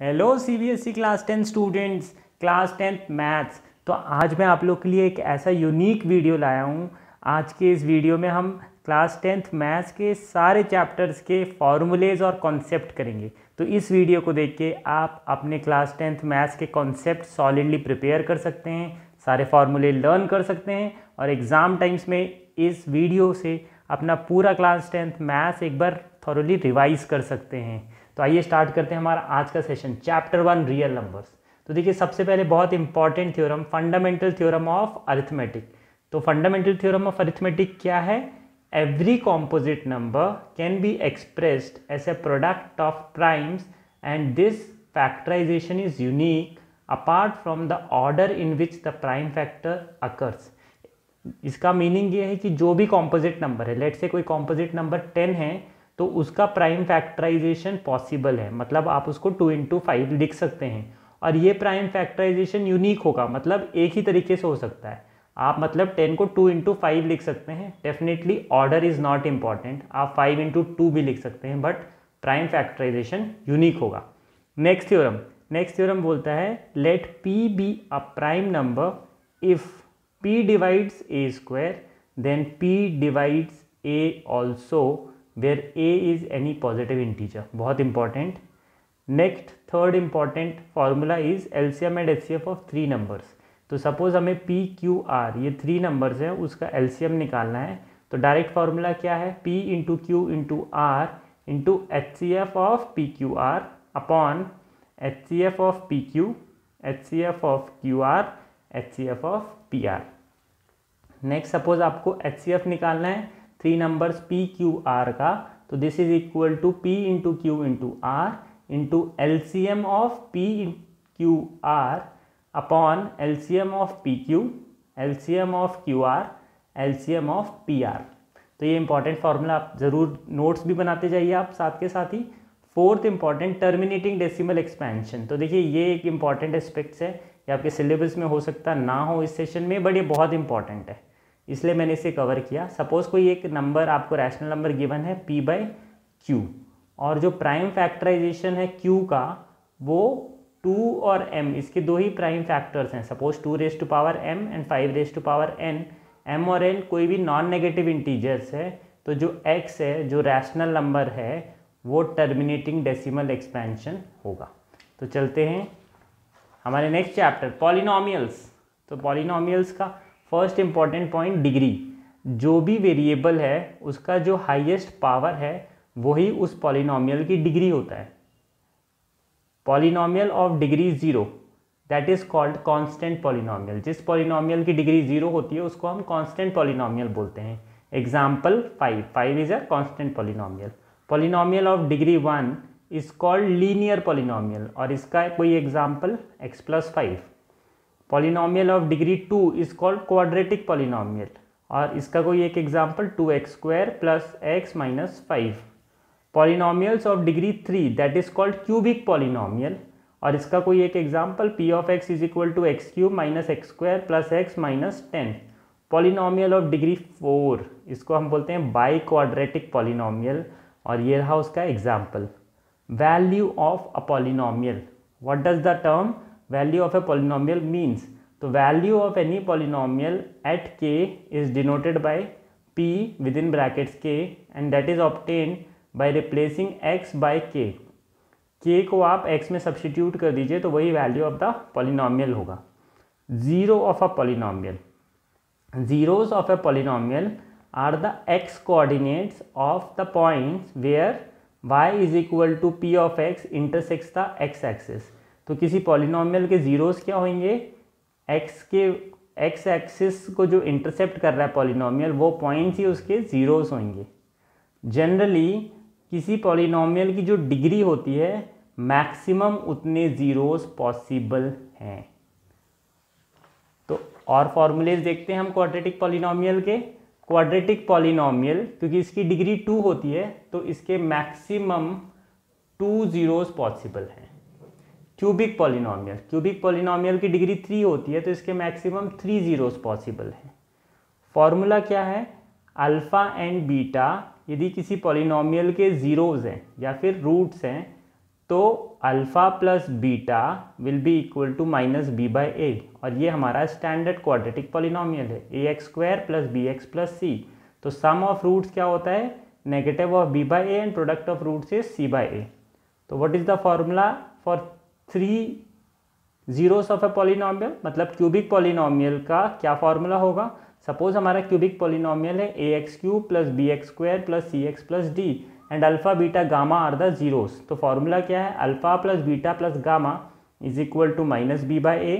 Hello CBSE class 10 students, class 10th maths. तो आज मैं आप लोग के लिए एक ऐसा यूनिक वीडियो लाया हूँ। आज के इस वीडियो में हम क्लास 10th मैथ्स के सारे चैप्टर्स के फॉर्मूलेज और कॉन्सेप्ट करेंगे। तो इस वीडियो को देख के आप अपने क्लास 10th मैथ्स के कॉन्सेप्ट सॉलिडली प्रिपेयर कर सकते हैं, सारे फॉर्मूले लर्न कर सकते हैं और एग्ज़ाम टाइम्स में इस वीडियो से अपना पूरा क्लास 10th मैथ्स एक बार थॉरोली रिवाइज कर सकते हैं। तो आइए स्टार्ट करते हैं हमारा आज का सेशन, चैप्टर 1 रियल नंबर्स। तो देखिए, सबसे पहले बहुत important theorem, fundamental theorem of arithmetic. तो फंडामेंटल थ्योरम ऑफ अरिथमेटिक क्या है? Every composite number can be expressed as a product of primes and this factorization is unique apart from the order in which the prime factor occurs. इसका meaning ये है कि जो भी composite number है, late से कोई कॉम्पोजिट नंबर 10 है, तो उसका प्राइम फैक्टराइजेशन पॉसिबल है। मतलब आप उसको 2 into 5 लिख सकते हैं और ये प्राइम फैक्टराइजेशन यूनिक होगा, मतलब एक ही तरीके से हो सकता है। आप मतलब 10 को 2 into 5 लिख सकते हैं। Definitely order is not important, आप 5 into 2 भी लिख सकते हैं, बट प्राइम फैक्टराइजेशन यूनिक होगा। नेक्स्ट थ्योरम बोलता है let P be a prime number if p divides a square then p divides a also where a is any positive integer। बहुत important। Next third important formula is LCM and HCF of 3 numbers। तो suppose हमें p q r ये 3 numbers हैं, उसका LCM निकालना है। तो direct formula क्या है? p into Q into R into HCF of P Q R upon HCF of P Q, HCF of Q R, HCF of P R. Next suppose आपको HCF निकालना है 3 नंबर्स पी क्यू आर का, तो this is equal to p into Q into R into LCM of P Q R upon LCM of P Q, LCM of Q R, LCM of P R. तो ये important formula आप ज़रूर notes भी बनाते जाइए आप साथ के साथ ही। Fourth important terminating decimal expansion. तो देखिए, ये एक इंपॉर्टेंट एस्पेक्ट्स है, ये आपके सिलेबस में हो सकता ना हो इस सेशन में, बट ये बहुत इंपॉर्टेंट है, इसलिए मैंने इसे कवर किया। सपोज कोई एक नंबर आपको रैशनल नंबर गिवन है p बाई क्यू, और जो प्राइम फैक्टराइजेशन है q का वो 2 और m, इसके दो ही प्राइम फैक्टर्स हैं। Suppose 2 raised to power m and 5 raised to power n, m और n कोई भी नॉन नेगेटिव इंटीजर्स है, तो जो x है, जो रैशनल नंबर है, वो टर्मिनेटिंग डेसिमल एक्सपेंशन होगा। तो चलते हैं हमारे नेक्स्ट चैप्टर, पॉलिनोमियल्स। तो पॉलिनोमियल्स का फर्स्ट इंपॉर्टेंट पॉइंट, डिग्री। जो भी वेरिएबल है उसका जो हाईएस्ट पावर है वही उस पॉलिनोमियल की डिग्री होता है। Polynomial of degree 0 that is called constant polynomial. जिस पॉलिनोमियल की डिग्री 0 होती है उसको हम कांस्टेंट पॉलिनोमियल बोलते हैं। Example 5 is a constant polynomial. Polynomial of degree 1 is called linear polynomial, और इसका कोई example x+5। Polynomial of degree 2 is called quadratic polynomial, और इसका कोई एक example 2x² plus x minus 5। Polynomials of degree 3 that is called cubic polynomial, और इसका कोई एक example p of x is equal to x³ minus x² plus x minus 10। Polynomial of degree 4 इसको हम बोलते हैं बाई क्वाड्रेटिक पॉलिनोमियल, और ये रहा उसका example. Value of a polynomial, what does the term value of a polynomial means? तो value of any polynomial at k is denoted by p within brackets k and that is obtained by replacing x by k। k को आप x में substitute कर दीजिए तो वही value of the polynomial होगा। Zero of a polynomial, zeros of a polynomial are the x coordinates of the points where y is equal to p of x intersects the x axis। तो किसी polynomial के zeros क्या होंगे? X axis को जो intercept कर रहा है पॉलिनोमियल, वो पॉइंट्स ही उसके जीरोस होंगे। जनरली किसी पॉलिनोमियल की जो डिग्री होती है, मैक्सिमम उतने जीरोस पॉसिबल हैं। तो और फॉर्मूलेज देखते हैं हम क्वाड्रेटिक पॉलिनोमियल के। क्वाड्रेटिक पॉलिनोमियल क्योंकि इसकी डिग्री 2 होती है तो इसके मैक्सिमम 2 जीरोस पॉसिबल हैं। क्यूबिक पॉलिनोमियल की डिग्री 3 होती है तो इसके मैक्सिमम 3 जीरोस पॉसिबल हैं। फॉर्मूला क्या है? अल्फ़ा एंड बीटा यदि किसी पॉलिनोमियल के जीरोस हैं या फिर रूट्स हैं तो alpha plus beta will be equal to minus b by a, और ये हमारा स्टैंडर्ड क्वाड्रेटिक पॉलिनोमियल है a x square plus b x plus c. तो सम ऑफ रूट्स क्या होता है, negative of b by a and product of roots is c by a. तो what is the formula for 3 zeros of a polynomial, मतलब cubic polynomial का क्या formula होगा। Suppose हमारा क्यूबिक पॉलिनोमियल है a x cube plus b x square plus c x plus d and alpha beta gamma are the zeros. तो formula क्या है, alpha plus beta plus gamma is equal to minus b by a,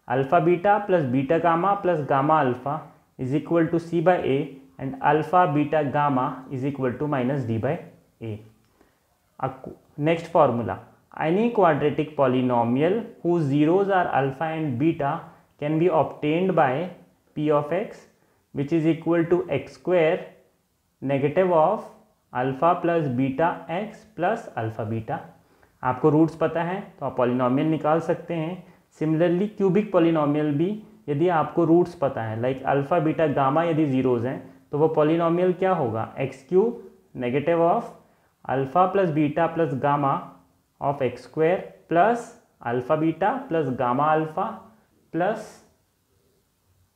alpha beta plus beta gamma plus gamma alpha is equal to c by a and alpha beta gamma is equal to minus d by a. Next formula, any quadratic polynomial whose zeros are alpha and beta can be obtained by p of x which is equal to x square negative of alpha plus beta x plus alpha beta। आपको roots पता है तो आप polynomial निकाल सकते हैं। Similarly cubic polynomial भी यदि आपको रूट्स पता है, लाइक अल्फा बीटा गामा यदि जीरोज हैं तो वो पॉलिनोमियल क्या होगा, x cube negative of alpha plus beta plus gamma of x square plus alpha beta plus gamma alpha plus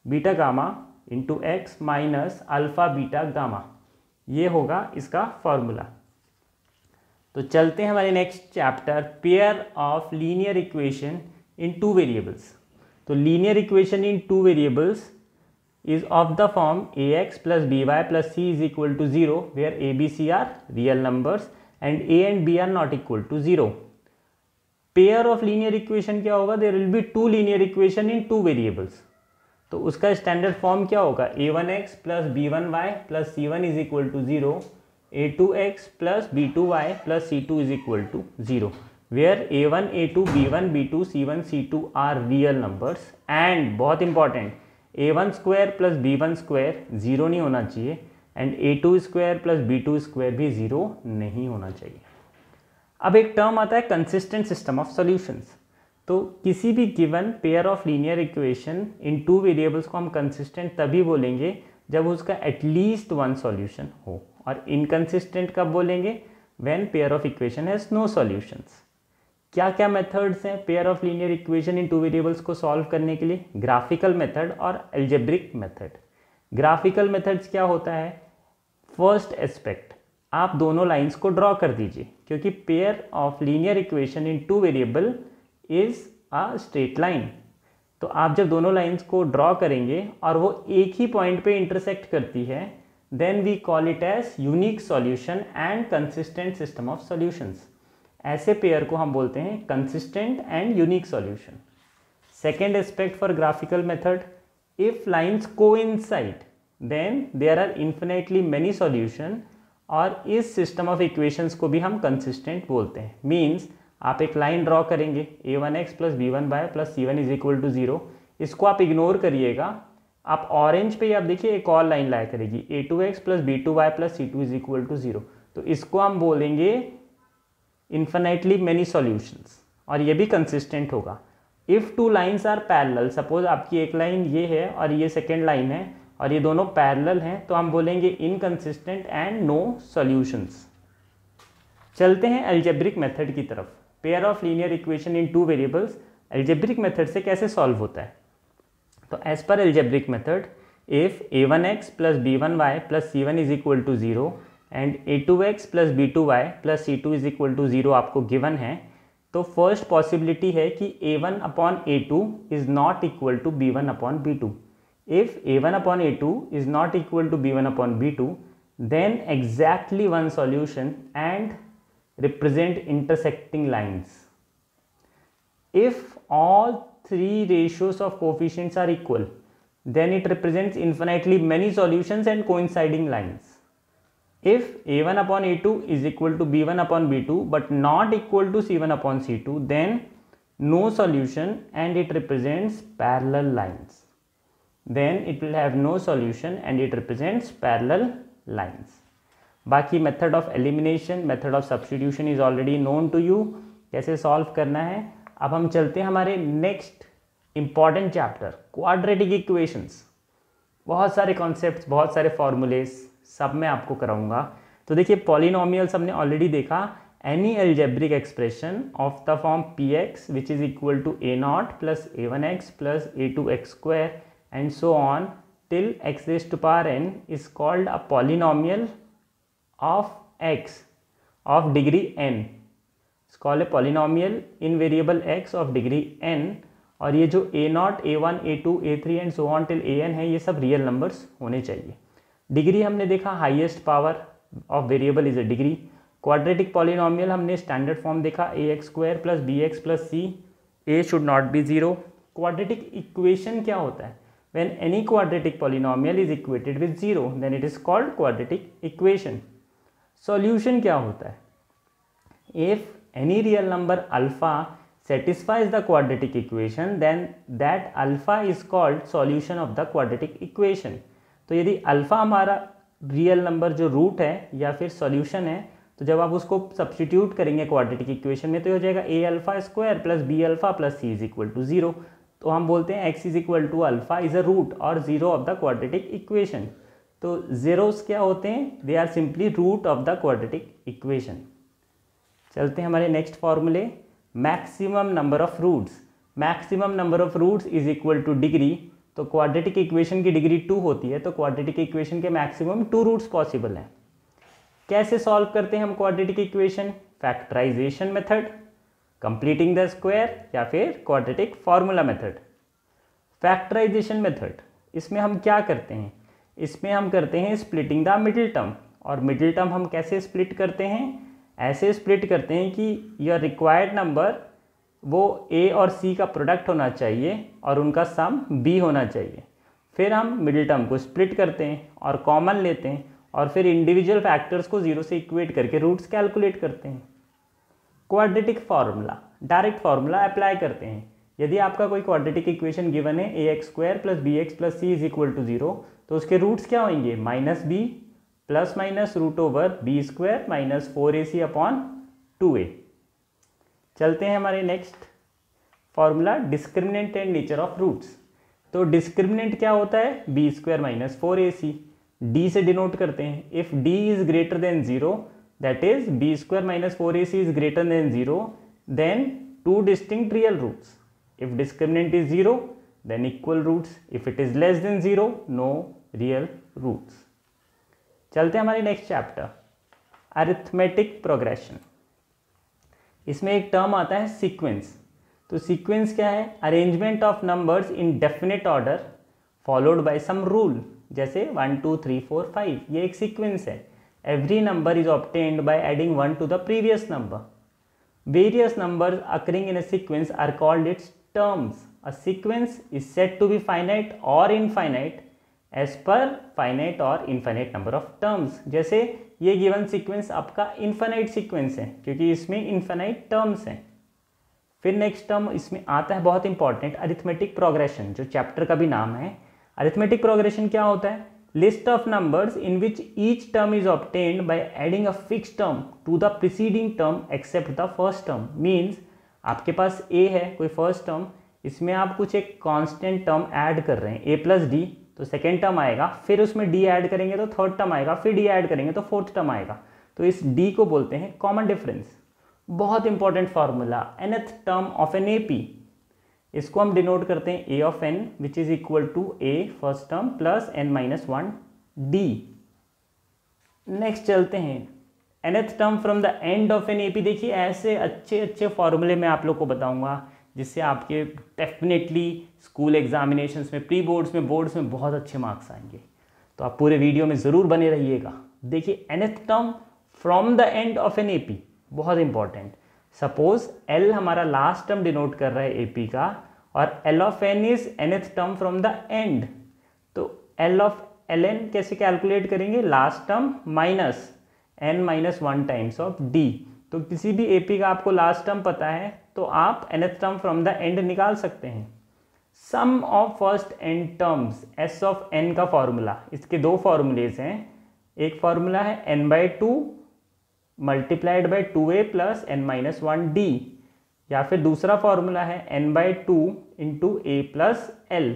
beta gamma into x minus alpha beta gamma, ये होगा इसका formula. तो चलते हैं हमारे next chapter, pair of linear equation in 2 variables. तो linear equation in 2 variables is of the form ax plus by plus c is equal to 0 where a, b, c are real numbers and a and b are not equal to 0. Pair of linear equation क्या होगा, there will be 2 linear equation in 2 variables. तो उसका standard form क्या होगा, a1x plus b1y plus c1 is equal to 0, a2x plus b2y plus c2 is equal to 0 where a1, a2, b1, b2, c1, c2 are real numbers and बहुत important a1 square plus b1 square zero नहीं होना चाहिए and a2 square plus b2 square भी zero नहीं होना चाहिए। अब एक टर्म आता है कंसिस्टेंट सिस्टम ऑफ सॉल्यूशंस। तो किसी भी given pair of linear equation in 2 variables को हम कंसिस्टेंट तभी बोलेंगे जब उसका एटलीस्ट 1 सॉल्यूशन हो, और इनकंसिस्टेंट कब बोलेंगे, when pair of equation has no solutions. क्या क्या मेथड्स हैं pair of linear equation in 2 variables को सॉल्व करने के लिए, ग्राफिकल मेथड और एल्जेब्रिक मेथड। ग्राफिकल मेथड्स क्या होता है, फर्स्ट एस्पेक्ट आप दोनों लाइंस को ड्रॉ कर दीजिए क्योंकि pair of linear equation in 2 variable is a straight line. तो आप जब दोनों लाइंस को ड्रॉ करेंगे और वो एक ही पॉइंट पे इंटरसेक्ट करती है, then we call it as unique solution and consistent system of solutions. ऐसे पेयर को हम बोलते हैं consistent and unique solution. Second aspect for graphical method, if lines coincide then there are infinitely many solution, और इस system of equations को भी हम कंसिस्टेंट बोलते हैं। मीन्स आप एक लाइन ड्रॉ करेंगे a1x plus b1y plus c1 is equal to 0, इसको आप इग्नोर करिएगा, आप ऑरेंज पे आप देखिए एक और लाइन लाया करेगी a2x plus b2y plus c2 is equal to 0, तो इसको हम बोलेंगे इन्फिनेटली मेनी सॉल्यूशंस, और ये भी कंसिस्टेंट होगा। If 2 lines are parallel, suppose आपकी एक लाइन ये है और ये सेकेंड लाइन है और ये दोनों पैरेलल हैं, तो हम बोलेंगे इनकंसिस्टेंट एंड नो सॉल्यूशंस। चलते हैं एल्जेब्रिक मेथड की तरफ। Pair of linear equation in 2 variables algebraic method से कैसे सॉल्व होता है। तो as per algebraic method, if a1x plus b1y plus c1 is equal to 0 and a2x plus b2y plus c2 is equal to 0 आपको given है, तो first possibility है कि a1 upon a2 is not equal to b1 upon b2। If a1 upon a2 is not equal to b1 upon b2, then exactly one solution and represent intersecting lines. If all 3 ratios of coefficients are equal, then it represents infinitely many solutions and coinciding lines. If a1 upon a2 is equal to b1 upon b2 but not equal to c1 upon c2, then no solution and it represents parallel lines. Then it will have no solution and it represents parallel lines. बाकी method of elimination, method of substitution is already known to you, कैसे solve करना है। अब हम चलते हैं हमारे next important chapter, quadratic equations. बहुत सारे कॉन्सेप्ट्स, बहुत सारे फॉर्मूलेस सब मैं आपको कराऊंगा। तो देखिए पॉलिनोमियल्स हमने ऑलरेडी देखा any algebraic expression of the form px which is equal to a0 plus a1x plus a2x square and so on till x raised to power n is called a polynomial of x of degree n. It's called a polynomial in variable x of degree n. और ये जो a0, a1, a2, a3 and so on till an है, ये सब real numbers होने चाहिए. Degree हमने देखा highest power of variable is a degree. Quadratic polynomial हमने स्टैंडर्ड फॉर्म देखा ax square plus bx plus c, a should not be zero. Quadratic equation क्या होता है? When any quadratic polynomial is equated with zero then it is called quadratic equation. Solution क्या होता है? If any real number alpha satisfies the quadratic equation then that alpha is called solution of the quadratic equation. तो यदि alpha हमारा real number जो root है या फिर सॉल्यूशन है, तो जब आप उसको सब्स्टिट्यूट करेंगे क्वाड्रेटिक इक्वेशन में तो हो जाएगा a alpha square plus b alpha plus c is equal to zero. तो हम बोलते हैं x is equal to alpha is a root और zero of the quadratic equation. तो जीरोस क्या होते हैं? They are simply root of the quadratic equation. चलते हैं हमारे नेक्स्ट फॉर्मूले. Maximum number of roots. Maximum number of roots is equal to degree. तो क्वाड्रेटिक इक्वेशन की डिग्री 2 होती है, तो क्वाड्रेटिक इक्वेशन के मैक्सिमम 2 रूट्स पॉसिबल हैं. कैसे सॉल्व करते हैं हम quadratic equation? Factorization method, completing the square या फिर quadratic formula method. Factorization method, इसमें हम क्या करते हैं? इसमें हम करते हैं स्प्लिटिंग द मिडिल टर्म. और मिडिल टर्म हम कैसे स्प्लिट करते हैं? ऐसे स्प्लिट करते हैं कि योर रिक्वायर्ड नंबर वो a और c का प्रोडक्ट होना चाहिए और उनका सम b होना चाहिए. फिर हम मिडिल टर्म को स्प्लिट करते हैं और कॉमन लेते हैं और फिर इंडिविजुअल फैक्टर्स को जीरो से इक्वेट करके रूट्स कैलकुलेट करते हैं. Quadratic formula, direct formula apply करते हैं. यदि आपका कोई क्वाड्रेटिक इक्वेशन गिवन है ax square plus bx plus c is equal to zero, तो उसके रूट्स क्या होंगे? Minus b plus minus root over B square minus 4ac upon 2a. चलते हैं हमारे next formula, discriminant and nature of roots. तो discriminant क्या होता है? B square minus 4ac. D से डिनोट करते हैं. If D is greater than zero that is B square minus 4ac is greater than zero then 2 distinct real roots. If discriminant is zero then equal roots. If it is less than zero no real roots. चलते हैं हमारे next chapter, arithmetic progression. इसमें एक term आता है sequence. तो sequence क्या है? Arrangement of numbers in definite order followed by sum rule. जैसे 1 2 3 4 5 ये एक सीक्वेंस है. Every number is obtained by adding 1 to the previous number. Various numbers occurring in a sequence are called its terms. A sequence is said to be finite और infinite as per finite और infinite number of terms. जैसे ये given sequence आपका infinite sequence है क्योंकि इसमें infinite terms हैं. फिर नेक्स्ट टर्म इसमें आता है बहुत इंपॉर्टेंट, अरिथमेटिक प्रोग्रेशन, जो चैप्टर का भी नाम है. अरिथमेटिक प्रोग्रेशन क्या होता है? List of numbers in which each term is obtained by adding a fix term to the preceding term except the first term. Means आपके पास a है कोई फर्स्ट टर्म, इसमें आप कुछ एक कांस्टेंट टर्म ऐड कर रहे हैं a प्लस डी, तो सेकेंड टर्म आएगा. फिर उसमें d ऐड करेंगे तो थर्ड टर्म आएगा. फिर d ऐड करेंगे तो फोर्थ टर्म आएगा. तो इस d को बोलते हैं कॉमन डिफरेंस. बहुत important formula, nth term of an AP. इसको हम डिनोट करते हैं a of n which is equal to a first term plus n minus 1 d. Next चलते हैं nth term from the end of an AP. देखिए ऐसे अच्छे अच्छे फॉर्मूले मैं आप लोग को बताऊंगा जिससे आपके डेफिनेटली स्कूल एग्जामिनेशंस में, प्री बोर्ड्स में, बोर्ड्स में बहुत अच्छे मार्क्स आएंगे. तो आप पूरे वीडियो में ज़रूर बने रहिएगा. देखिए nth term from the end of an AP, बहुत इंपॉर्टेंट. सपोज L हमारा लास्ट टर्म डिनोट कर रहा है AP का और L of n is nth term from the end. तो L ऑफ ln कैसे कैलकुलेट करेंगे? Last term minus n minus 1 times of d. तो किसी भी AP का आपको लास्ट टर्म पता है तो आप nth term from the end निकाल सकते हैं. Sum of first n terms, s of n का फॉर्मूला. इसके दो फॉर्मूलेज हैं. एक फॉर्मूला है n/2 multiplied by 2a plus n minus 1d, या फिर दूसरा फॉर्मूला है n/2 into a plus l.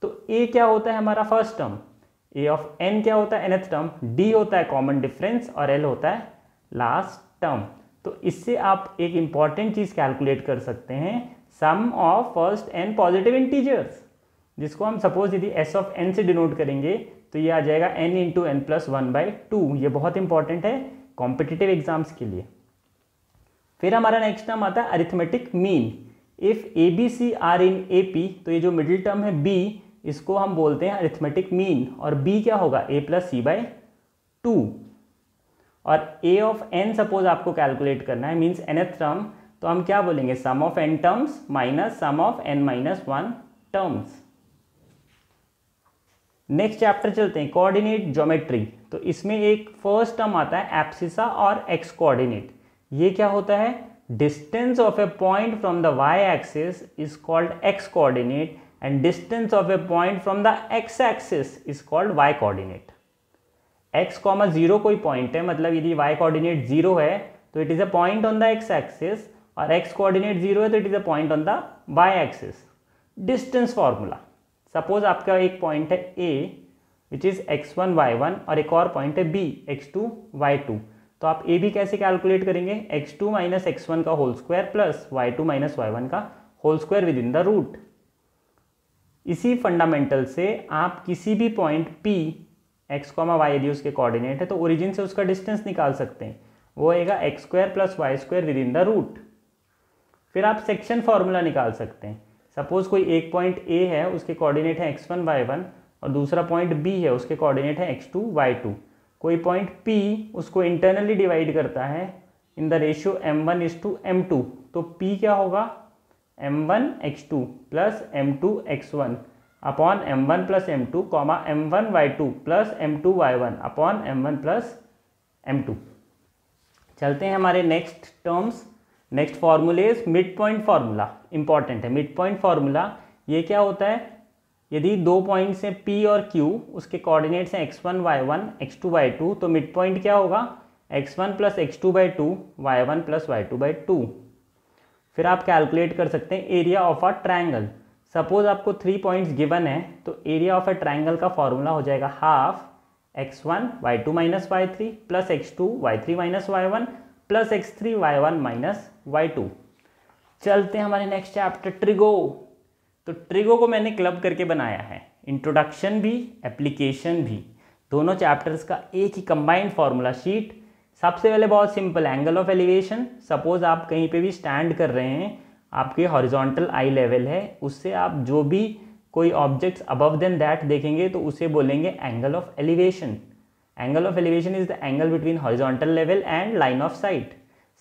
तो a क्या होता है? हमारा first term. a of n क्या होता है? nth term. d होता है कॉमन डिफरेंस और l होता है लास्ट टर्म. तो इससे आप एक इम्पॉर्टेंट चीज़ कैलकुलेट कर सकते हैं, sum of first n positive integers, जिसको हम सपोज यदि s ऑफ n से डिनोट करेंगे तो ये आ जाएगा n इंटू एन प्लस 1/2। ये बहुत इंपॉर्टेंट है कॉम्पिटिटिव एग्जाम्स के लिए। फिर हमारा नेक्स्ट टर्म आता है arithmetic mean. If A B C are in A P, तो ये जो मिडिल टर्म है b, इसको हम बोलते हैं अरिथमेटिक मीन, और b क्या होगा a प्लस c/2। और a ऑफ n सपोज आपको कैलकुलेट करना है, मीन्स nth टर्म, तो हम क्या बोलेंगे, sum of n terms minus sum of n-1 terms. Next chapter चलते हैं, कोऑर्डिनेट ज्योमेट्री। तो इसमें एक फर्स्ट टर्म आता है एब्सिसा और एक्स कोऑर्डिनेट। ये क्या होता है, distance of A point from the y axis is called x coordinate and distance of A point from the x axis is called y coordinate. x, 0 कोई point है, मतलब यदि y कोऑर्डिनेट 0 है तो it is a point on the x axis, और x coordinate 0 है तो it is a point on the y axis. Distance formula, suppose आपका एक पॉइंट है a which is x1 y1 और एक और पॉइंट है b x2 y2, तो आप a b कैसे कैलकुलेट करेंगे, x2 माइनस x1 का whole square plus y2 minus y1 का whole square within the root. इसी फंडामेंटल से आप किसी भी पॉइंट p x, y यदि उसके कोऑर्डिनेट है तो ओरिजिन से उसका डिस्टेंस निकाल सकते हैं, वो आएगा x square plus Y square within the root. फिर आप सेक्शन फॉर्मूला निकाल सकते हैं, सपोज कोई एक पॉइंट a है, उसके कोऑर्डिनेट है x1 y1 और दूसरा पॉइंट b है, उसके कोऑर्डिनेट है x2 y2। कोई पॉइंट p उसको इंटरनली डिवाइड करता है इन द रेशियो m1:m2, तो p क्या होगा, m1 x2 plus m2 x1 upon m1 plus m2 comma m1 y2 plus m2 y1 upon m1 plus m2। चलते हैं हमारे next terms, next formulas. Mid point formula important है। Mid point formula ये क्या होता है, यदि दो पॉइंट्स हैं P और Q, उसके कोऑर्डिनेट्स हैं x1 y1 x2 y2, तो मिड पॉइंट क्या होगा, x1 plus x2/2 y1 plus y2/2। फिर आप कैलकुलेट कर सकते हैं area of a triangle. Suppose आपको 3 पॉइंट्स गिवन है, तो एरिया ऑफ अ ट्रायंगल का फॉर्मूला हो जाएगा half x1 y2 minus y3 plus x2 y3 minus y1 plus x3 y1 minus y2। चलते हैं हमारे नेक्स्ट चैप्टर ट्रिगो। तो ट्रिगो को मैंने क्लब करके बनाया है, इंट्रोडक्शन भी एप्लीकेशन भी, दोनों चैप्टर्स का एक ही कंबाइंड फार्मूला शीट। सबसे पहले बहुत simple, angle of elevation. Suppose आप कहीं पे भी स्टैंड कर रहे हैं, आपके हॉरिजॉन्टल आई लेवल है, उससे आप जो भी कोई ऑब्जेक्ट्स अबव देन दैट देखेंगे तो उसे बोलेंगे angle of elevation. Angle of elevation is the angle between horizontal level and line of site.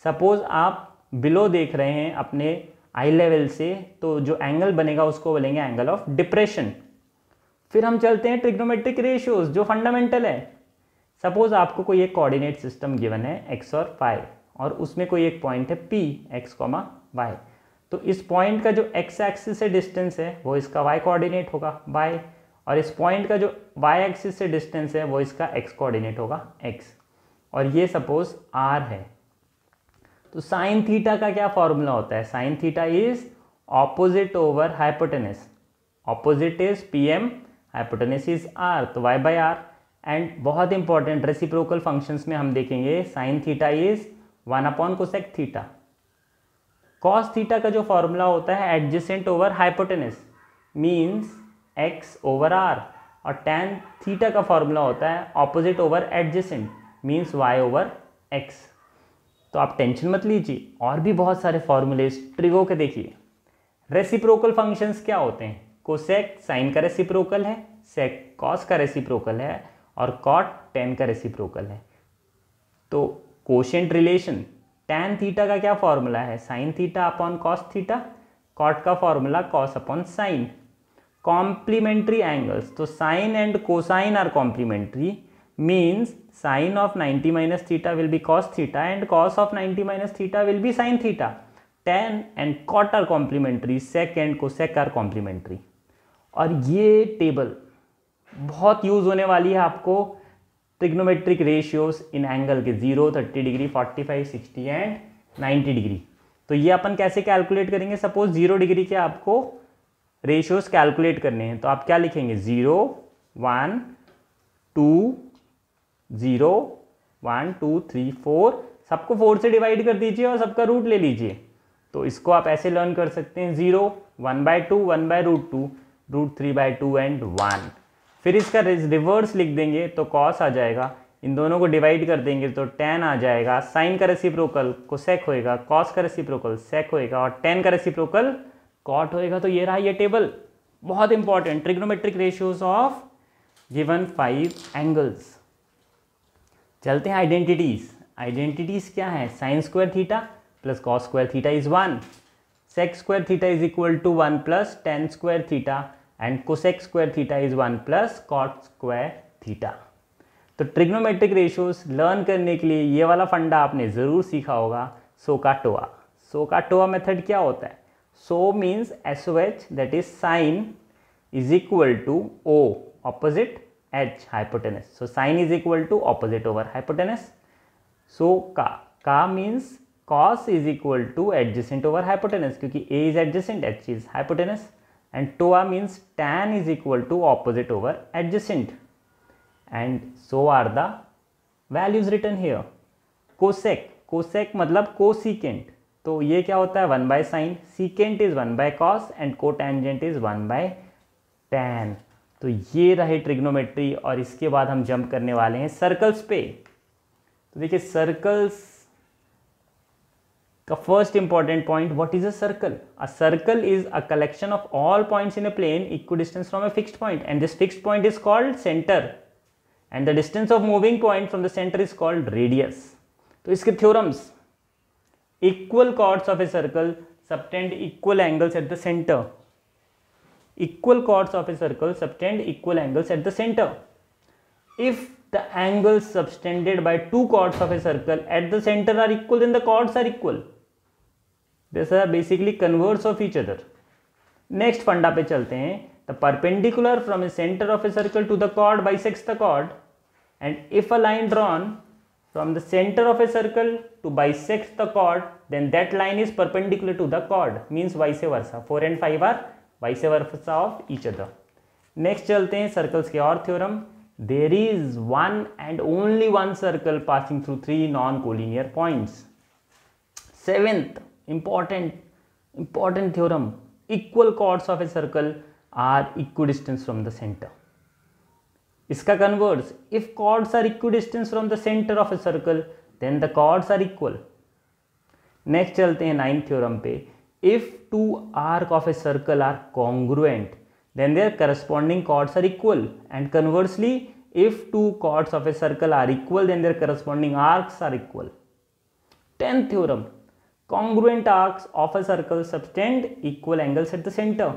Suppose आप बिलो देख रहे हैं अपने आई लेवल से, तो जो एंगल बनेगा उसको बोलेंगे एंगल ऑफ डिप्रेशन। फिर हम चलते हैं ट्रिग्नोमेट्रिक रेशियोज, जो फंडामेंटल है। सपोज आपको कोई एक कोऑर्डिनेट सिस्टम गिवन है x और y, और उसमें कोई एक पॉइंट है P x, y, तो इस पॉइंट का जो x एक्सिस से डिस्टेंस है वो इसका y कोऑर्डिनेट होगा y, और इस पॉइंट का जो y एक्सिस से डिस्टेंस है वो इसका x कोऑर्डिनेट होगा x, और ये सपोज r है। तो साइन थीटा का क्या फॉर्मूला होता है, sine theta is opposite over hypotenuse. Opposite is pm, hypotenuse is r, तो y/r। एंड बहुत इंपॉर्टेंट रेसिप्रोकल फंक्शंस में हम देखेंगे sine theta is 1 cosec theta. Cos theta का जो फॉर्मूला होता है adjacent over hypotenuse, means x over r, और टैन थीटा का फॉर्मूला होता है opposite over adjacent, means y over x। तो आप टेंशन मत लीजिए, और भी बहुत सारे फॉर्मूलेज ट्रिगो के देखिए। रेसिप्रोकल फंक्शंस क्या होते हैं, कोसेक साइन का रेसिप्रोकल है, सेक कॉस का रेसिप्रोकल है, और कॉट टेन का रेसिप्रोकल है। तो कोशेंट रिलेशन, टैन थीटा का क्या फॉर्मूला है, sine theta upon cos theta, cot का formula cos upon sine. Complementary angles, तो sine and cosine are complementary, means sine of 90 minus theta will be cos theta and cos of 90 minus theta will be sine theta. Tan and cot are complementary, sec and cosec are complementary. और ये table बहुत use होने वाली है आपको trigonometric ratios इन angle के 0, 30 degree, 45, 60 and 90 degree. तो ये अपन कैसे कैलकुलेट करेंगे, सपोज 0 डिग्री के आपको रेशियोज कैलकुलेट करने हैं, तो आप क्या लिखेंगे, 0 1 2 0 1 2 3 4। सबको 4 से डिवाइड कर दीजिए और सबका रूट ले लीजिए। तो इसको आप ऐसे लर्न कर सकते हैं 0, 1/2, 1/√2, √3/2 एंड 1। फिर इसका रिवर्स लिख देंगे तो कॉस आ जाएगा, इन दोनों को डिवाइड कर देंगे तो tan आ जाएगा, साइन का रेसिप्रोकल कोसेक होएगा, कॉस का रेसिप्रोकल सेक होएगा और tan का रेसिप्रोकल कॉट होएगा। तो ये रहा ये टेबल, बहुत important, trigonometric ratios of given 5 angles. चलते हैं आइडेंटिटीज। आइडेंटिटीज क्या है? Sine square theta plus cos square theta is 1, sec square theta is equal to 1 plus tan square theta and cosec square theta is 1 plus cot square theta. तो trigonometric ratios learn करने के लिए ये वाला फंडा आपने ज़रूर सीखा होगा, सोकाटोआ। सोकाटोआ मेथड क्या होता है? So means SOH, that is sine is equal to O opposite H hypotenuse. So sine is equal to opposite over hypotenuse. So ka means cos is equal to adjacent over hypotenuse, क्योंकि A is adjacent, H is hypotenuse, and toa means tan is equal to opposite over adjacent, and so are the values written here. Cosec मतलब cosecant, तो ये क्या होता है 1 by sin, secant is 1 by cos and cotangent is 1 by tan। तो ये रहे trigonometry, और इसके बाद हम जंप करने वाले हैं सर्कल्स पे। तो देखिए सर्कल्स का first important point, what is a circle? A circle is a collection of all points in a plane equidistance from a fixed point, and this fixed point is called centre, and the distance of moving point from the centre is called radius. तो इसके theorems, equal chords of a circle subtend equal angles at the centre. Equal chords of a circle subtend equal angles at the center. If the angles subtended by two chords of a circle at the center are equal, then the chords are equal. These are basically converse of each other. Next फंडा पे चलते हैं। The perpendicular from a center of a circle to the chord bisects the chord, and if a line drawn from the center of a circle to bisect the chord, then that line is perpendicular to the chord, means vice versa. 4 and 5 are vice versa of each other. Next चलते हैं circles के और theorem. There is one and only one circle passing through 3 non collinear points. Seventh important theorem, equal chords of a circle are equidistance from the centre. इसका converse, if chords are equidistance from the centre of a circle then the chords are equal. Next चलते हैं 9th theorem पे। If two arcs of a circle are congruent, then their corresponding chords are equal, and conversely, if two chords of a circle are equal, then their corresponding arcs are equal. 10th theorem, congruent arcs of a circle subtend equal angles at the center.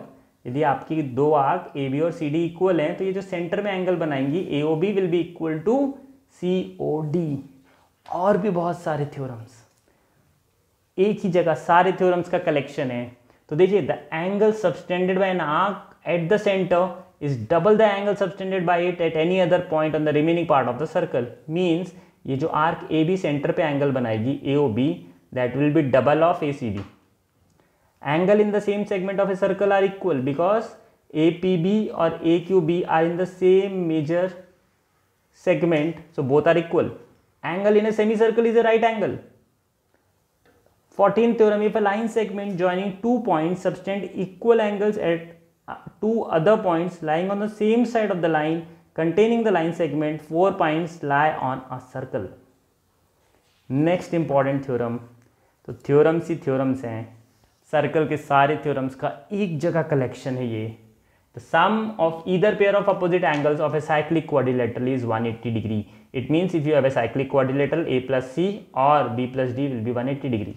यदि आपकी दो arc AB और CD equal हैं, तो ये जो centre में angle बनाएंगी AOB will be equal to COD। और भी बहुत सारे थ्योरम्स, एक ही जगह सारे थ्योरम्स का कलेक्शन है। तो देखिए, the angle subtended by an arc at the centre is double the angle subtended by it at any other point on the remaining part of the circle. Means ये जो arc A B centre पे angle बनाएगी AOB, that will be double of ACB। Angle in the same segment of a circle are equal because APB और AQB are in the same major segment, so both are equal. Angle in a semicircle is a right angle. 14th theorem, if a line segment joining 2 points subtend equal angles at 2 other points lying on the same side of the line containing the line segment, 4 points lie on a circle. Next important theorem, तो theorems ही theorems हैं, circle के सारे theorems का एक जगह collection है ये। The sum of either pair of opposite angles of a cyclic quadrilateral is 180 degree. It means if you have a cyclic quadrilateral, A plus C or B plus D will be 180 degree.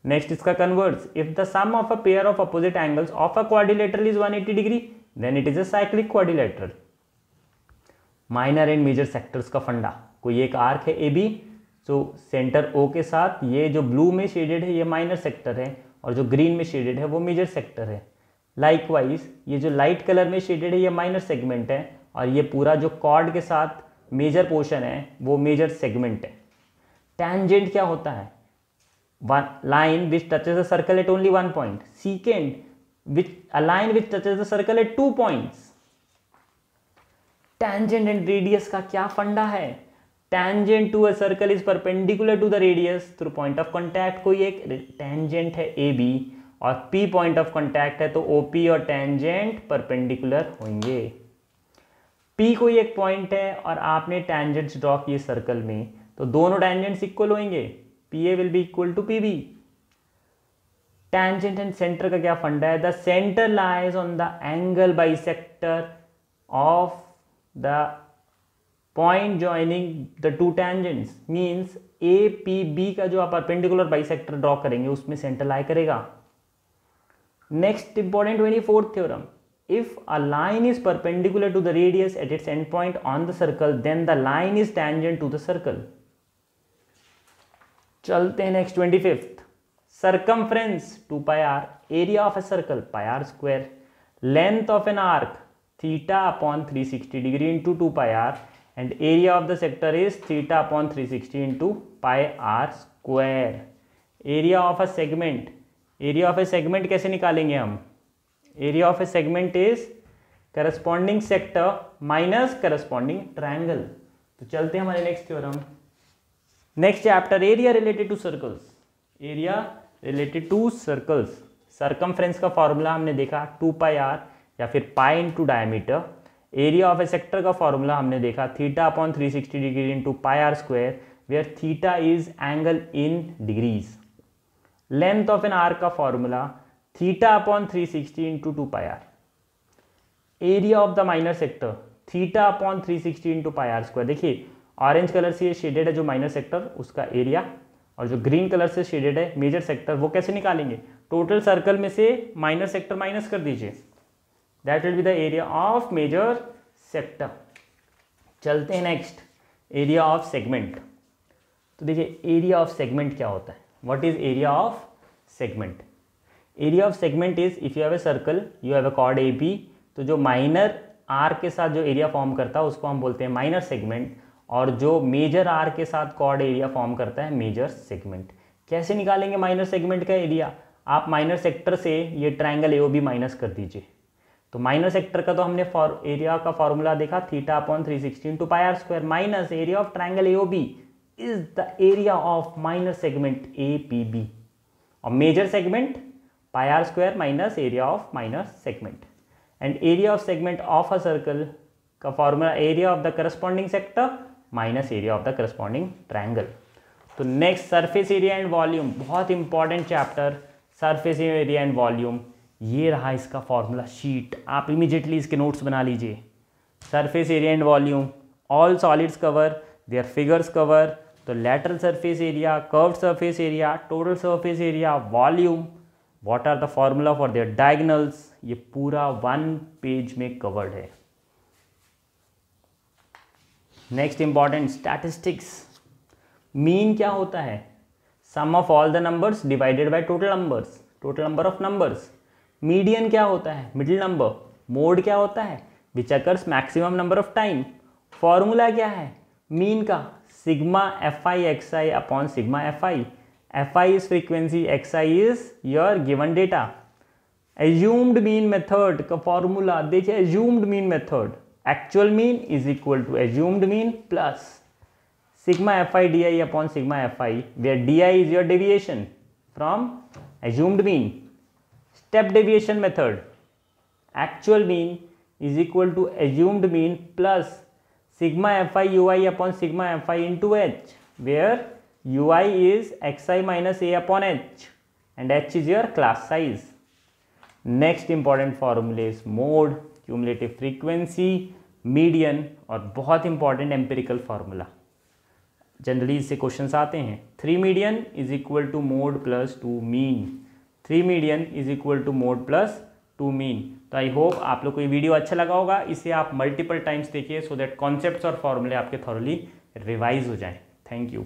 Next इसका converse, if the sum of a pair of opposite angles of a quadrilateral is 180 degree, then it is a cyclic quadrilateral. Minor and major sectors का फंडा, कोई एक arc है AB, तो centre O के साथ ये जो ब्लू में शेडेड है ये माइनर सेक्टर है और जो ग्रीन में शेडेड है वो मेजर सेक्टर है। लाइकवाइज ये जो लाइट कलर में शेडेड है ये माइनर सेगमेंट है और ये पूरा जो कॉर्ड के साथ मेजर पोर्शन है वो मेजर सेगमेंट है। टैंजेंट क्या होता है? line which touches the circle at only 1 point. Secant, a line which touches the circle at 2 points. Tangent and radius का क्या फंडा है? Tangent to a circle is perpendicular to the radius through point of contact. कोई एक tangent है A B और P point of contact है, तो ओपी और टेंजेंट परपेंडिकुलर होंगे। पी कोई एक पॉइंट है और आपने टेंजेंट्स ड्रॉ किए सर्कल में, तो दोनों टेंजेंट्स इक्वल होंगे, P A will be equal to P B. Tangent and centre का क्या फंडा है? The centre lies on the angle bisector of the point joining the two tangents. Means A P B का जो आप perpendicular bisector draw करेंगे उसमें centre lie करेगा। Next important 24th theorem, if a line is perpendicular to the radius at its end point on the circle, then the line is tangent to the circle. चलते हैं next 25th, circumference 2 pi r, area of a circle pi r square, length of an arc theta upon 360 degree into 2 pi r, and area of the sector is theta upon 360 into pi r square. area of a segment, area of a segment कैसे निकालेंगे हम? area of a segment is corresponding sector minus corresponding triangle. तो चलते हैं हमारे next theorem. Next chapter, area related to circles. Area related to circles. Circumference का formula हमने देखा 2 पाई आर या फिर pi into diameter. Area of a sector का फॉर्मूला हमने देखा theta upon 360 degree into pi r square, where theta is angle in degrees. Length of an arc का formula theta upon 360 into 2 pi r. Area of the minor sector theta upon 360 into pi r square. देखिए orange colour से ये shaded है जो minor sector, उसका area, और जो green colour से शेडेड है मेजर सेक्टर, वो कैसे निकालेंगे? टोटल सर्कल में से माइनर सेक्टर माइनस कर दीजिए, that will be the area of major sector. चलते हैं नेक्स्ट, एरिया ऑफ सेगमेंट। तो देखिए एरिया ऑफ सेगमेंट क्या होता है? What is area of segment? Area of segment is if you have a circle, you have a chord A B, तो जो minor are के साथ जो एरिया फॉर्म करता है उसको हम बोलते हैं माइनर सेगमेंट, और जो मेजर आर के साथ कॉर्ड एरिया फॉर्म करता है मेजर सेगमेंट। कैसे निकालेंगे माइनर सेगमेंट का एरिया? आप माइनर सेक्टर से ये ट्राइंगल एओबी माइनस कर दीजिए। तो माइनर सेक्टर का तो हमने एरिया का फॉर्मूला देखा theta upon 360 into pi r square, minus area of triangle AOB is the area of minor segment A P B, और major segment pi r square minus area of minor segment. And area of segment of a circle का formula area of the corresponding sector minus area of the corresponding triangle. तो next surface area and volume, बहुत important chapter, surface area and volume। ये रहा इसका formula sheet, आप immediately इसके notes बना लीजिए। surface area and volume, all solids cover, their figures cover, तो lateral surface area, curved surface area, total surface area, volume, What are the formula for their diagonals, ये पूरा 1 page में covered है। Next important statistics. Mean क्या होता है? Sum of all the numbers divided by total numbers, total number of numbers. Median क्या होता है? Middle number. मोड क्या होता है? Which occurs maximum number of time. Formula क्या है मीन का? Sigma F I X I upon sigma F I. Fi is frequency, Xi is your given data. Assumed mean method का formula देखिए, assumed mean method, actual mean is equal to assumed mean plus sigma Fi di upon sigma Fi, where di is your deviation from assumed mean. Step deviation method, actual mean is equal to assumed mean plus sigma Fi ui upon sigma Fi into h, where ui is xi minus a upon h and h is your class size. Next important formula is mode, cumulative frequency, median, और बहुत important empirical formula, generally इससे questions आते हैं। 3 median is equal to mode plus 2 mean. 3 median is equal to mode plus 2 mean. तो I hope आप लोग को ये वीडियो अच्छा लगा होगा। इसे आप मल्टीपल टाइम्स देखिए सो दैट कॉन्सेप्ट्स और फॉर्मूले आपके थॉरली रिवाइज हो जाएं। Thank you.